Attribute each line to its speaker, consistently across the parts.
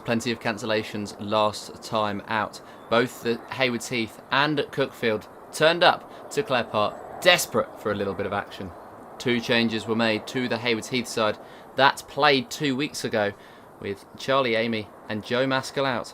Speaker 1: after plenty of cancellations last time out. Both the Haywards Heath and Cuckfield turned up to Clare Park, desperate for a little bit of action. 2 changes were made to the Haywards Heath side that played 2 weeks ago, with Charlie Amy and Joe Maskell out,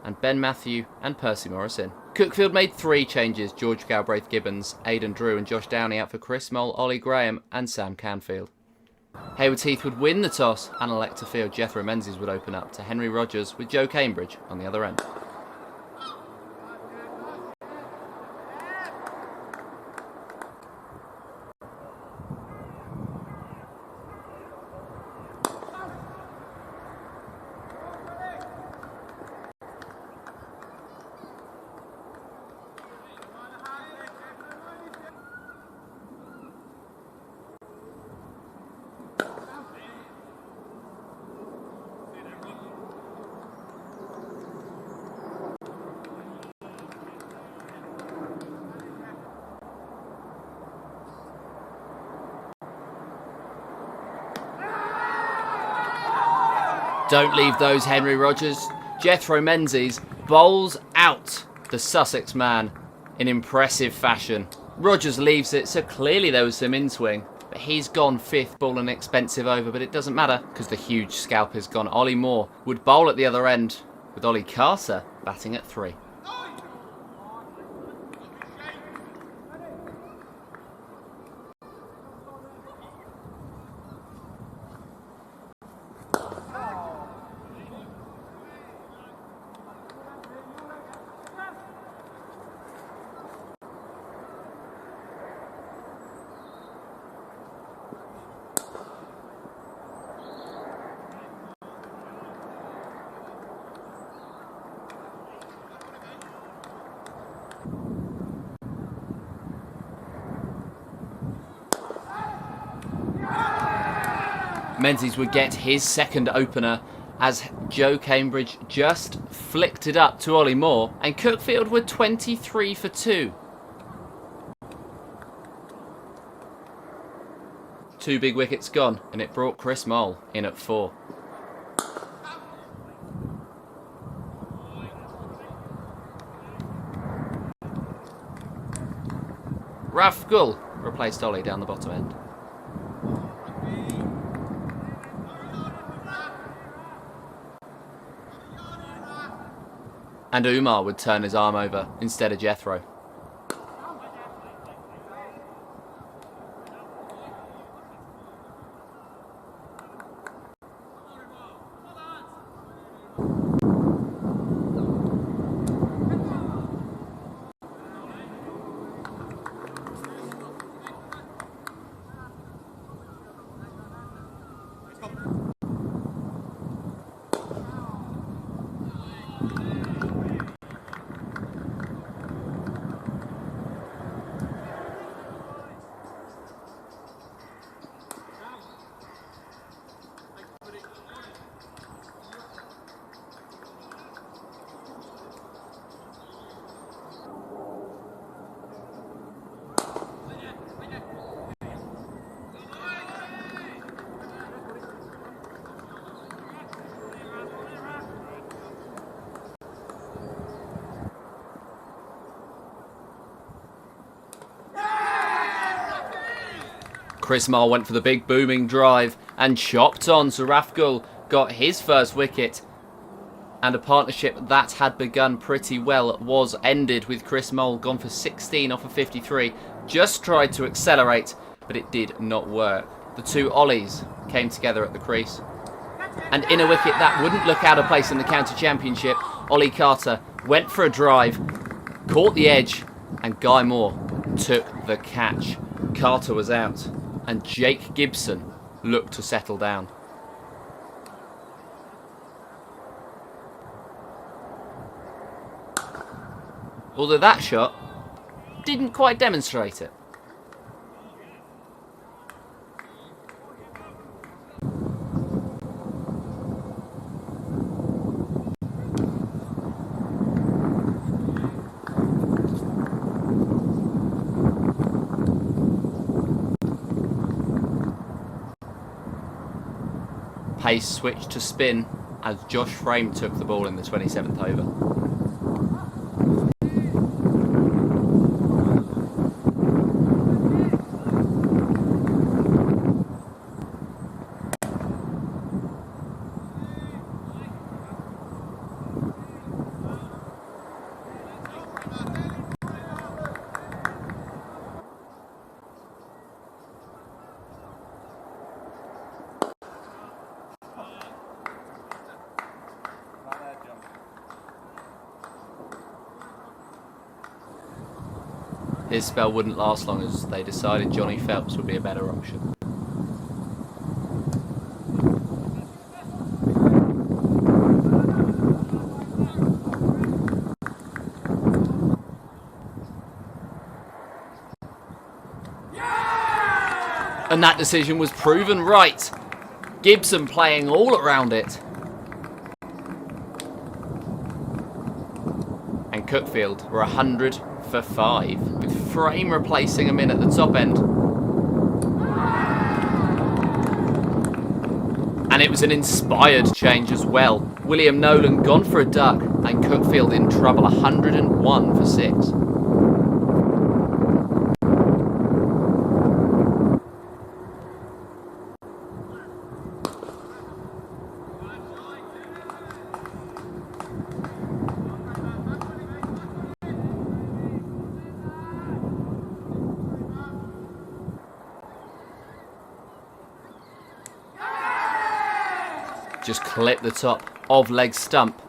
Speaker 1: and Ben Matthew and Percy Morris in. Cuckfield made 3 changes: George Galbraith Gibbons, Aidan Drew and Josh Downey out for Chris Moll, Ollie Graham and Sam Canfield. Haywards Heath would win the toss and elect to field. Jethro Menzies would open up to Henry Rogers with Joe Cambridge on the other end. Don't leave those, Henry Rogers. Jethro Menzies bowls out the Sussex man in impressive fashion. Rogers leaves it, so clearly there was some in-swing. But he's gone 5th ball and expensive over, but it doesn't matter because the huge scalp is gone. Ollie Moore would bowl at the other end with Ollie Carter batting at 3. Menzies would get his second opener as Joe Cambridge just flicked it up to Ollie Moore, and Cuckfield were 23 for 2. 2 big wickets gone, and it brought Chris Moll in at 4. Raf Gull replaced Ollie down the bottom end. And Umar would turn his arm over instead of Jethro. Chris Moll went for the big booming drive and chopped on, so Raf Gull got his first wicket. And a partnership that had begun pretty well was ended with Chris Moll gone for 16 off of 53. Just tried to accelerate, but it did not work. The 2 Ollies came together at the crease. And in a wicket that wouldn't look out of place in the county championship, Ollie Carter went for a drive, caught the edge, and Guy Moore took the catch. Carter was out, and Jake Gibson looked to settle down. Although that shot didn't quite demonstrate it. Pace switched to spin, as Josh Frame took the ball in the 27th over. His spell wouldn't last long as they decided Johnny Phelps would be a better option. And that decision was proven right. Gibson playing all around it. And Cuckfield were 100 for 5, with Frame replacing him in at the top end. And it was an inspired change as well. William Nolan gone for a duck, and Cuckfield in trouble, 101 for 6. Just clipped the top of leg stump,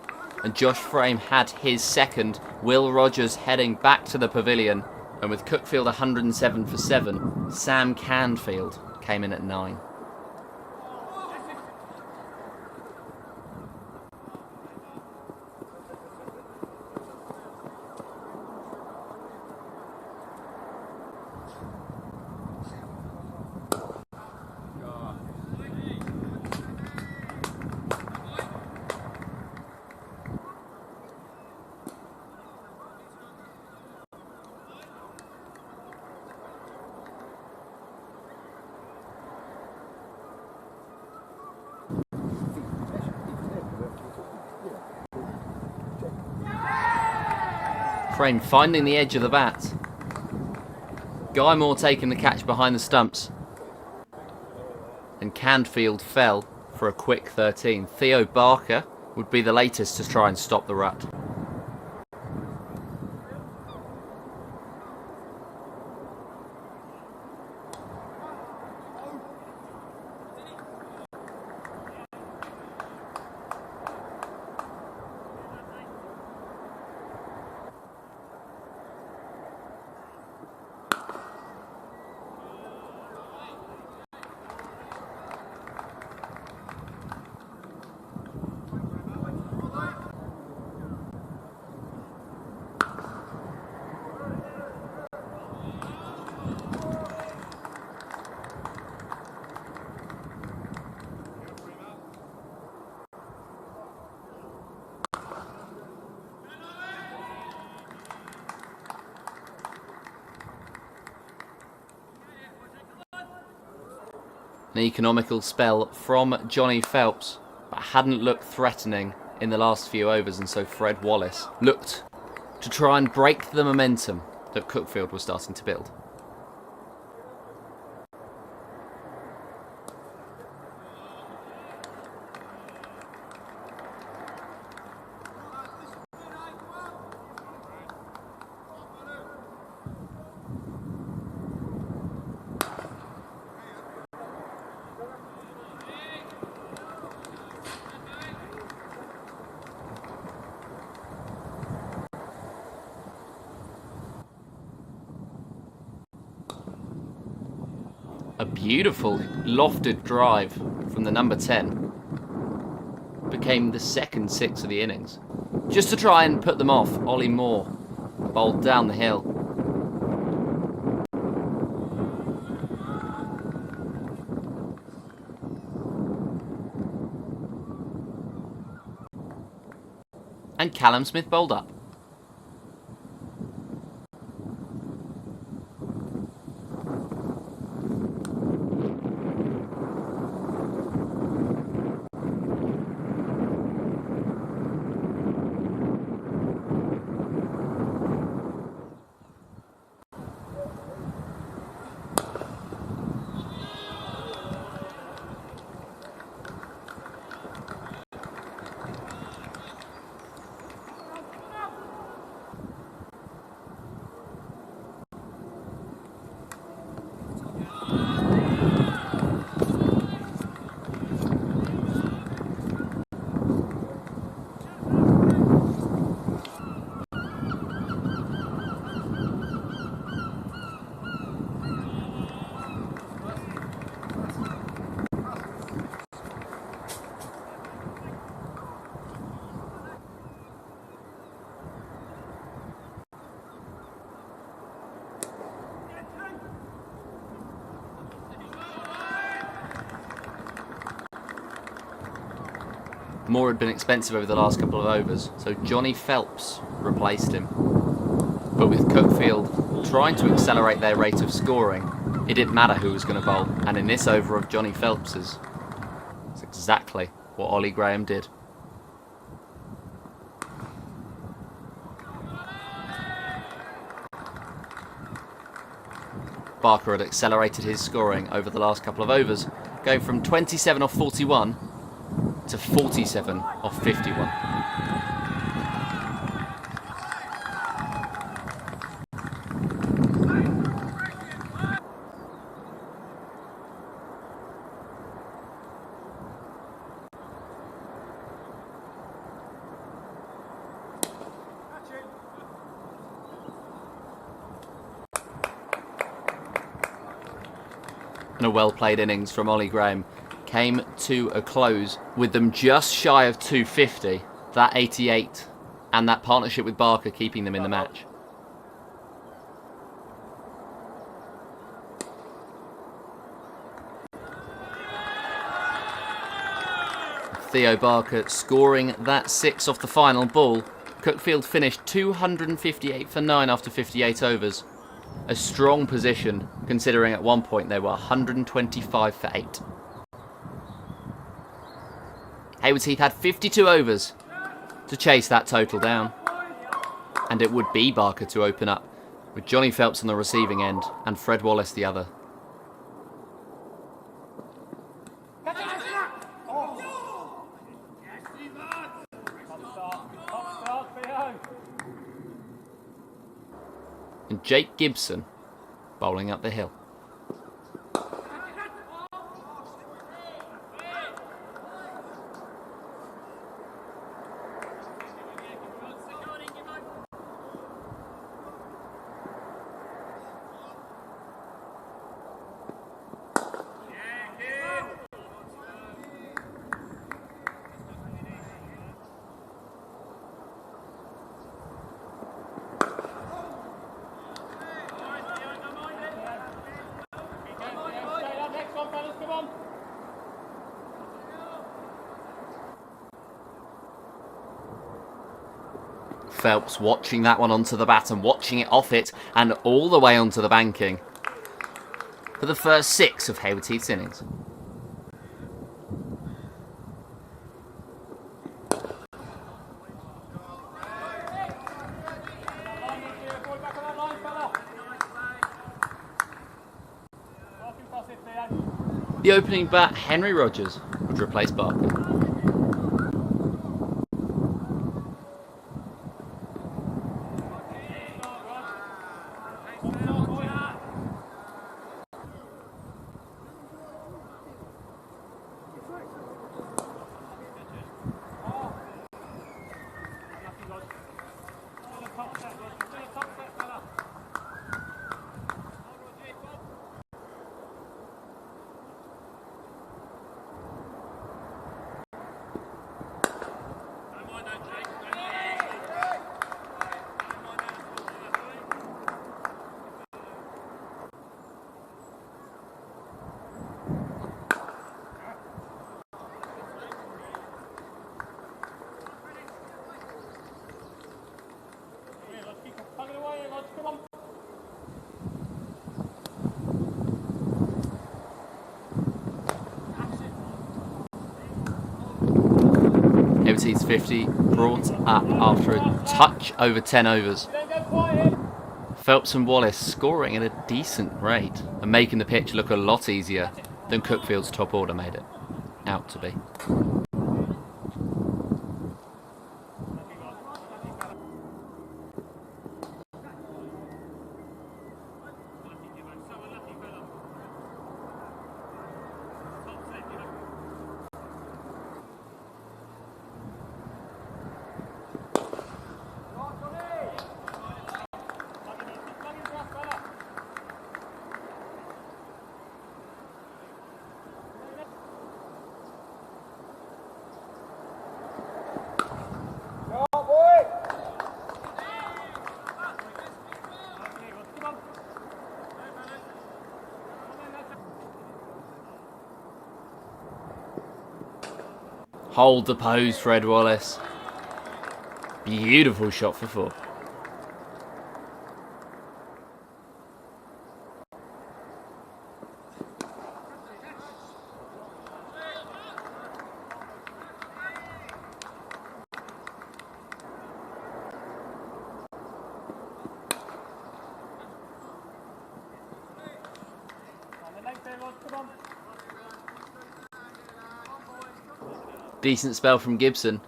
Speaker 1: and Josh Frame had his second. Will Rogers heading back to the pavilion, and with Cuckfield 107 for 7, Sam Canfield came in at 9. Frame finding the edge of the bat. Guy Moore taking the catch behind the stumps. And Canfield fell for a quick 13. Theo Barker would be the latest to try and stop the rut. An economical spell from Johnny Phelps, but hadn't looked threatening in the last few overs, and so Fred Wallace looked to try and break the momentum that Cuckfield was starting to build. A beautiful lofted drive from the number 10 became the second 6 of the innings. Just to try and put them off, Ollie Moore bowled down the hill. And Callum Smith bowled up. More had been expensive over the last couple of overs, so Johnny Phelps replaced him. But with Cuckfield trying to accelerate their rate of scoring, it didn't matter who was going to bowl, and in this over of Johnny Phelps's, it's exactly what Ollie Graham did. Barker had accelerated his scoring over the last couple of overs, going from 27 off 41 to 47 off 51. And a well-played innings from Ollie Graham came to a close with them just shy of 250, that 88, and that partnership with Barker keeping them in the match. Theo Barker scoring that 6 off the final ball. Cuckfield finished 258 for 9 after 58 overs. A strong position, considering at one point they were 125 for 8. Haywards Heath had 52 overs to chase that total down. And it would be Barker to open up, with Johnny Phelps on the receiving end and Fred Wallace the other. And Jake Gibson bowling up the hill. Phelps watching that one onto the bat and watching it off it and all the way onto the banking for the first 6 of Haywards Heath's innings. The opening bat, Henry Rogers, would replace Barker. Haywards Heath's 50 brought up after a touch over 10 overs. Phelps and Wallace scoring at a decent rate and making the pitch look a lot easier than Cuckfield's top order made it out to be. Hold the pose, Fred Wallace. Beautiful shot for 4. Decent spell from Gibson,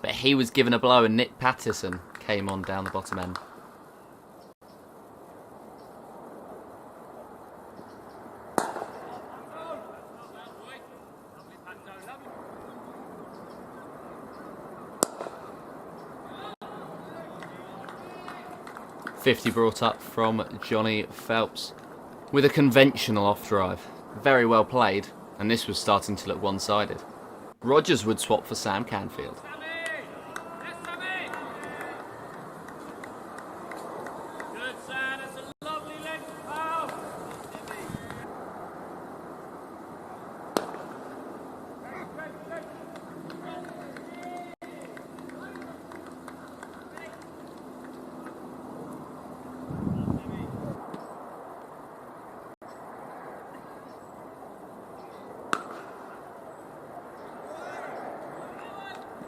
Speaker 1: but he was given a blow and Nick Patterson came on down the bottom end. .50 brought up from Johnny Phelps with a conventional off drive. Very well played, and this was starting to look one-sided. Rogers would swap for Sam Canfield.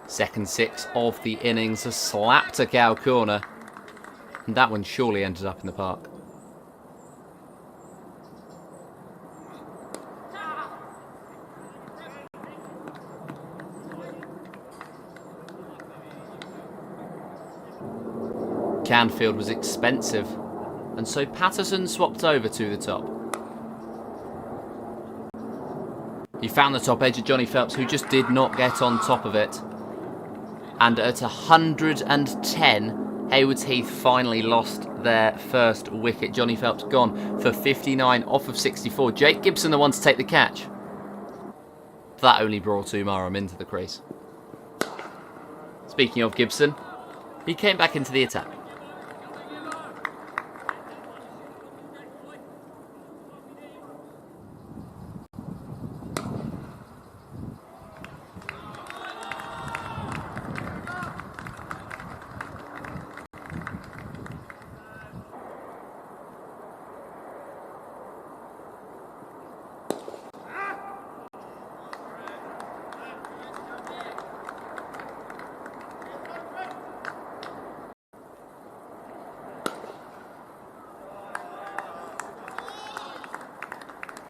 Speaker 1: Second 6 of the innings, a slap to cow corner. And that one surely ended up in the park. Canfield was expensive, and so Patterson swapped over to the top. He found the top edge of Johnny Phelps, who just did not get on top of it. And at 110, Haywards Heath finally lost their first wicket. Johnny Phelps gone for 59 off of 64. Jake Gibson the one to take the catch. That only brought Umaram into the crease. Speaking of Gibson, he came back into the attack.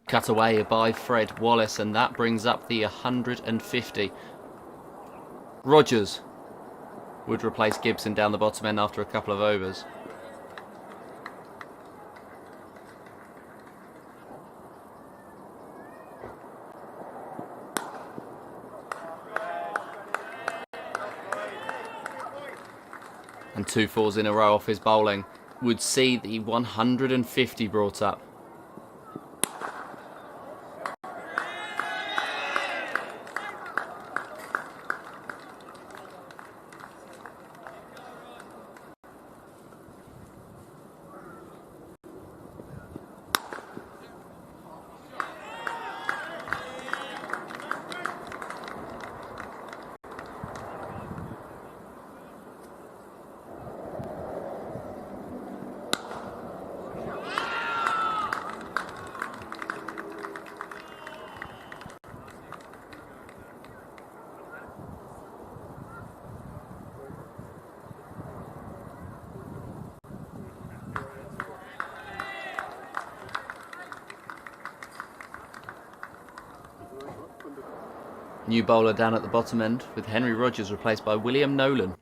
Speaker 1: Cut away by Fred Wallace, and that brings up the 150. Rogers would replace Gibson down the bottom end after a couple of overs. And 2 fours in a row off his bowling would see the 150 brought up. New bowler down at the bottom end, with Henry Rogers replaced by William Nolan.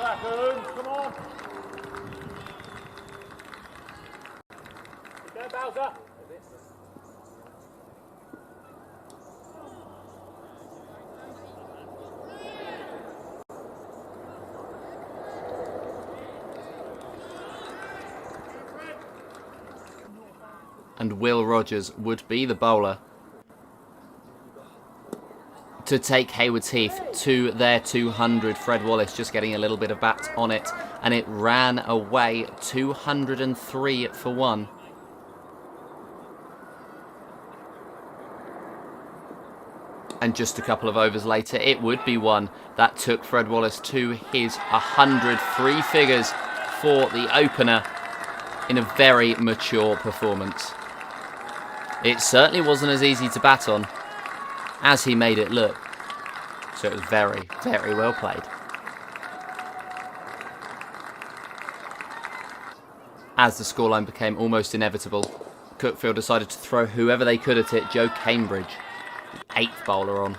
Speaker 2: Come on. Go, Bowser.
Speaker 1: And Will Rogers would be the bowler to take Haywards Heath to their 200. Fred Wallace just getting a little bit of bat on it, and it ran away 203 for 1. And just a couple of overs later, it would be one that took Fred Wallace to his 103 figures for the opener in a very mature performance. It certainly wasn't as easy to bat on as he made it look. So it was very, very well played. As the scoreline became almost inevitable, Cuckfield decided to throw whoever they could at it. Joe Cambridge, the 8th bowler on.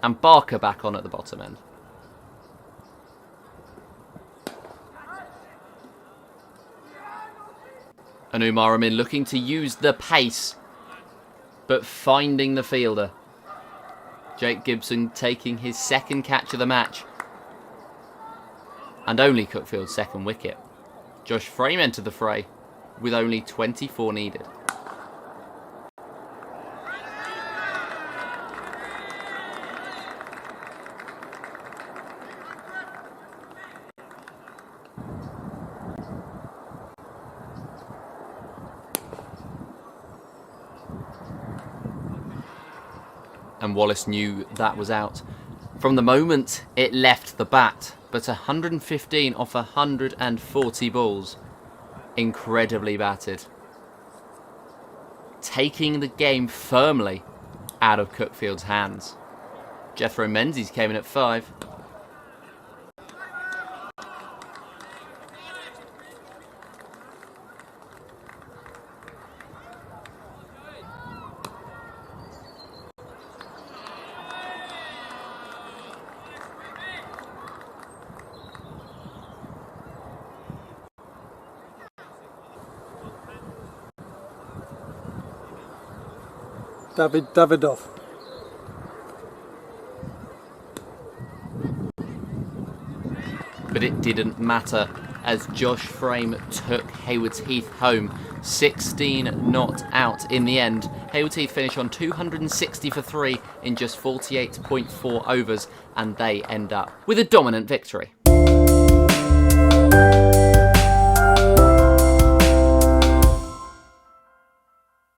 Speaker 1: And Barker back on at the bottom end. And Umar Amin looking to use the pace, but finding the fielder. Jake Gibson taking his 2nd catch of the match. And only Cuckfield's 2nd wicket. Josh Frame entered the fray with only 24 needed. And Wallace knew that was out from the moment it left the bat, but 115 off 140 balls. Incredibly batted. Taking the game firmly out of Cuckfield's hands. Jethro Menzies came in at 5.
Speaker 3: Davidoff.
Speaker 1: But it didn't matter as Josh Frame took Haywards Heath home. 16 not out in the end. Haywards Heath finish on 260 for 3 in just 48.4 overs, and they end up with a dominant victory.